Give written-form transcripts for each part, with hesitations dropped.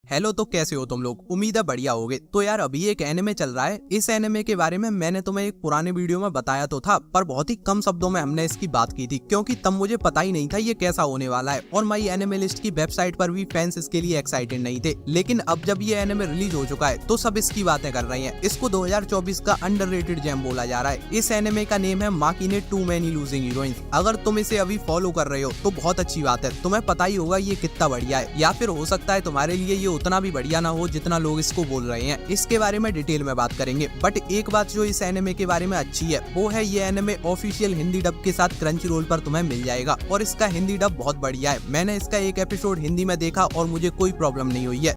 Hello, तो कैसे हो तुम लोग? उम्मीद है बढ़िया होगे। तो यार अभी एक एनिमे चल रहा है। इस एनिमे के बारे में मैंने तुम्हें एक पुराने वीडियो में बताया तो था, पर बहुत ही कम शब्दों में हमने इसकी बात की थी, क्योंकि तब मुझे पता ही नहीं था ये कैसा होने वाला है। और माई एनिमे लिस्ट की वेबसाइट पर भी फैंस इसके लिए एक्साइटेड नहीं थे। लेकिन अब जब ये एनिमे रिलीज हो चुका है तो सब इसकी बातें कर रहे हैं। इसको 2024 का अंडररेटेड जेम बोला जा रहा है। इस एनिमे का नेम है Makin to many losing heroines. अगर तुम इसे अभी फॉलो कर रहे हो तो बहुत अच्छी बात है, तुम्हें पता ही होगा ये कितना बढ़िया है, या फिर हो सकता है तुम्हारे लिए ये उतना भी बढ़िया ना हो जितना लोग इसको बोल रहे हैं। इसके बारे में डिटेल में बात करेंगे, बट एक बात जो इस एनिमे के बारे में अच्छी है वो है ये एनिमे ऑफिशियल हिंदी डब के साथ क्रंची रोल पर तुम्हें मिल जाएगा। और इसका हिंदी डब बहुत बढ़िया है। मैंने इसका एक एपिसोड हिंदी में देखा और मुझे कोई प्रॉब्लम नहीं हुई है।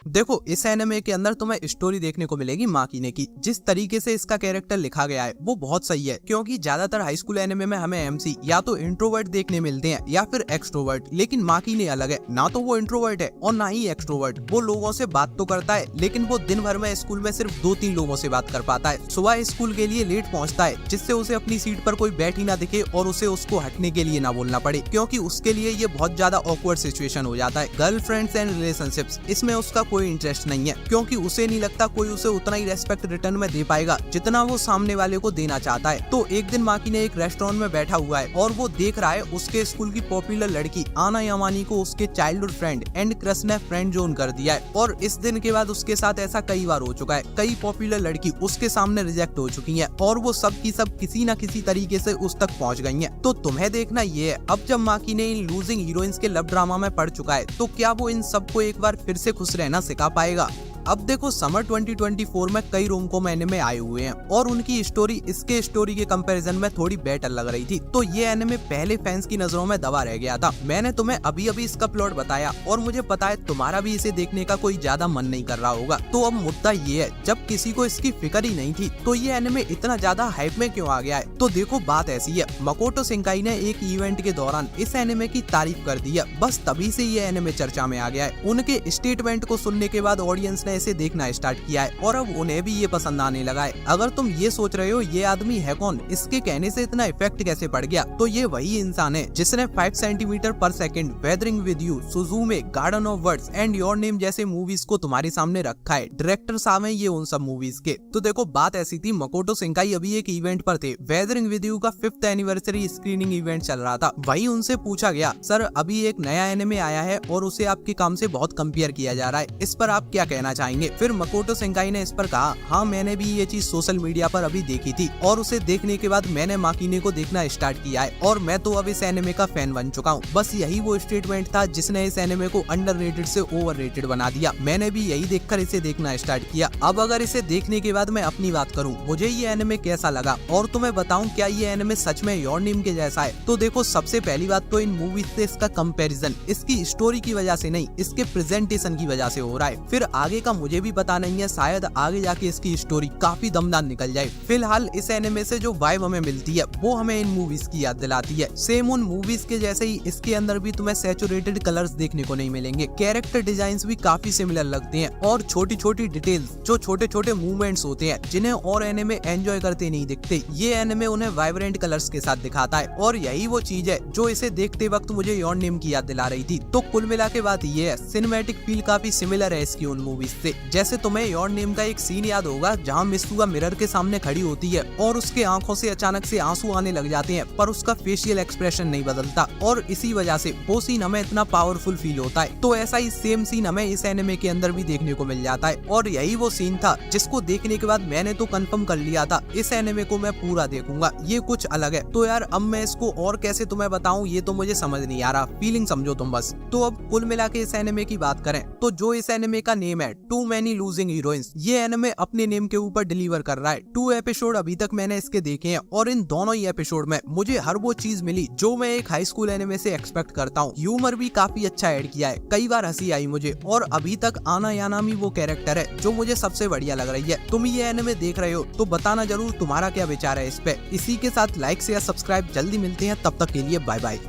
देखो, इस एनिमे के अंदर तुम्हें स्टोरी देखने को मिलेगी माकिने की। जिस तरीके से इसका कैरेक्टर लिखा गया है वो बहुत सही है, क्योंकि ज्यादातर हाई स्कूल एनिमे में हमें एमसी या तो इंट्रोवर्ट देखने मिलते हैं या फिर एक्सट्रोवर्ट, लेकिन माकिने अलग है। ना तो वो इंट्रोवर्ट है और ना ही एक्सट्रोवर्ट। वो लोगों से बात तो करता है, लेकिन वो दिन भर में स्कूल में सिर्फ 2-3 लोगों से बात कर पाता है। सुबह स्कूल के लिए लेट पहुंचता है, जिससे उसे अपनी सीट पर कोई बैठ ही ना दिखे और उसे उसको हटने के लिए ना बोलना पड़े, क्योंकि उसके लिए ये बहुत ज्यादा ऑकवर्ड सिचुएशन हो जाता है। गर्लफ्रेंड्स एंड रिलेशनशिप्स, इसमें उसका कोई इंटरेस्ट नहीं है, क्योंकि उसे नहीं लगता कोई उसे उतना ही रेस्पेक्ट रिटर्न में दे पाएगा जितना वो सामने वाले को देना चाहता है। तो एक दिन माकिने एक रेस्टोरेंट में बैठा हुआ है और वो देख रहा है उसके स्कूल की पॉपुलर लड़की आना यामानी को उसके चाइल्डहुड फ्रेंड एंड क्रश ने फ्रेंड जोन कर दिया है। और इस दिन के बाद उसके साथ ऐसा कई बार हो चुका है। कई पॉपुलर लड़की उसके सामने रिजेक्ट हो चुकी है और वो सब की सब किसी न किसी तरीके से उस तक पहुंच गई है। तो तुम्हें देखना ये है, अब जब माकिने इन लूजिंग हीरोइंस के लव ड्रामा में पड़ चुका है तो क्या वो इन सबको एक बार फिर से खुश रहना सिखा पाएगा। अब देखो, समर 2024 में कई रोम-कॉम एनिमे आए हुए हैं और उनकी स्टोरी इसके स्टोरी के कंपैरिजन में थोड़ी बेटर लग रही थी। तो ये एनिमे पहले फैंस की नजरों में दबा रह गया था। मैंने तुम्हें अभी अभी इसका प्लॉट बताया और मुझे पता है तुम्हारा भी इसे देखने का कोई ज्यादा मन नहीं कर रहा होगा। तो अब मुद्दा ये है, जब किसी को इसकी फिक्र ही नहीं थी तो ये एनिमे इतना ज्यादा हाइप में क्यों आ गया है। तो देखो, बात ऐसी है, मकोटो शिंकाई ने एक इवेंट के दौरान इस एनिमे की तारीफ कर दी है। बस तभी से ये एनिमे चर्चा में आ गया है। उनके स्टेटमेंट को सुनने के बाद ऑडियंस ने इसे देखना स्टार्ट किया है और अब उन्हें भी ये पसंद आने लगा है। अगर तुम ये सोच रहे हो ये आदमी है कौन, इसके कहने से इतना इफेक्ट कैसे पड़ गया, तो ये वही इंसान है जिसने 5 centimetres per second, weathering with you, Suzume, garden of words and your name movies मूवीज को तुम्हारे सामने रखा है। डायरेक्टर साहब हैं ये उन सब मूवीज के। तो देखो, बात ऐसी थी, मकोटो शिंकाई अभी एक इवेंट पर थे। वेदरिंग विद यू का 5th एनिवर्सरी स्क्रीनिंग इवेंट चल रहा था। वही उनसे पूछा गया, सर अभी एक नया एनिमे आया है और उसे आपके काम से बहुत कंपेयर किया जा रहा है, इस पर आप क्या कहना चाहेंगे। फिर मकोटो शिंकाई ने इस पर कहा, हाँ मैंने भी ये चीज सोशल मीडिया पर अभी देखी थी और उसे देखने के बाद मैंने माकिने को देखना स्टार्ट किया है और मैं तो अब इस एनिमे का फैन बन चुका हूँ। बस यही वो स्टेटमेंट था जिसने इस एनिमे को अंडररेटेड से ओवररेटेड बना दिया। मैंने भी यही देखकर इसे देखना स्टार्ट किया। अब अगर इसे देखने के बाद मैं अपनी बात करूँ, मुझे ये एनिमे कैसा लगा और तुम्हें बताऊँ क्या ये एनिमे सच में योर नेम के जैसा है। तो देखो, सबसे पहली बात तो इन मूवीज से इसका कंपैरिजन इसकी स्टोरी की वजह से नहीं, इसके प्रेजेंटेशन की वजह से हो रहा है। फिर आगे का मुझे भी पता नहीं है, शायद आगे जाके इसकी स्टोरी काफी दमदार निकल जाए। फिलहाल इस एनिमे से जो वाइब हमें मिलती है वो हमें इन मूवीज की याद दिलाती है। सेम उन मूवीज के जैसे ही इसके अंदर भी तुम्हें सैचुरेटेड कलर्स देखने को नहीं मिलेंगे। कैरेक्टर डिजाइन्स भी काफी सिमिलर लगते हैं और छोटी छोटी डिटेल्स, जो छोटे छोटे मूवमेंट्स होते हैं जिन्हें और एनिमे एंजॉय करते नहीं दिखते, ये एनिमे उन्हें वाइब्रेंट कलर्स के साथ दिखाता है। और यही वो चीज है जो इसे देखते वक्त मुझे योर नेम की याद दिला रही थी। तो कुल मिला के बात ये है, सिनेमैटिक फील काफी सिमिलर है इसकी उन मूवीज से। जैसे तुम्हें योर नेम का एक सीन याद होगा जहाँ मित्सुगा मिरर के सामने खड़ी होती है और उसके आंखों से अचानक से आंसू आने लग जाते हैं, पर उसका फेशियल एक्सप्रेशन नहीं बदलता और इसी वजह से वो सीन हमें इतना पावरफुल फील होता है। तो ऐसा ही सेम सीन हमें इस एनिमे के अंदर भी देखने को मिल जाता है और यही वो सीन था जिसको देखने के बाद मैंने तो कंफर्म कर लिया था इस एनिमे को मैं पूरा देखूंगा। ये कुछ अलग है। तो यार अब मैं इसको और कैसे तुम्हें बताऊं, ये तो मुझे समझ नहीं आ रहा। फीलिंग समझो तुम बस। तो अब कुल मिला के इस एनिमे की बात करें तो जो इस एनिमे का नेम है टू मैनी लूजिंग हीरोइंस, ये एनिमे अपने नेम के ऊपर डिलीवर कर रहा है। 2 एपिसोड अभी तक मैंने इसके देखे हैं और इन दोनों ही एपिसोड में मुझे हर वो चीज मिली जो मैं एक हाई स्कूल एनिमे से एक्सपेक्ट करता हूँ। ह्यूमर भी काफी अच्छा ऐड किया है, कई बार हंसी आई मुझे और अभी तक आना यानामी वो कैरेक्टर है जो मुझे सबसे बढ़िया लग रही है। तुम ये एनिमे देख रहे हो तो बताना जरूर तुम्हारा क्या विचार है इस पे। इसी के साथ लाइक शेयर सब्सक्राइब, जल्दी मिलते हैं, तब तक के लिए बाय बाय।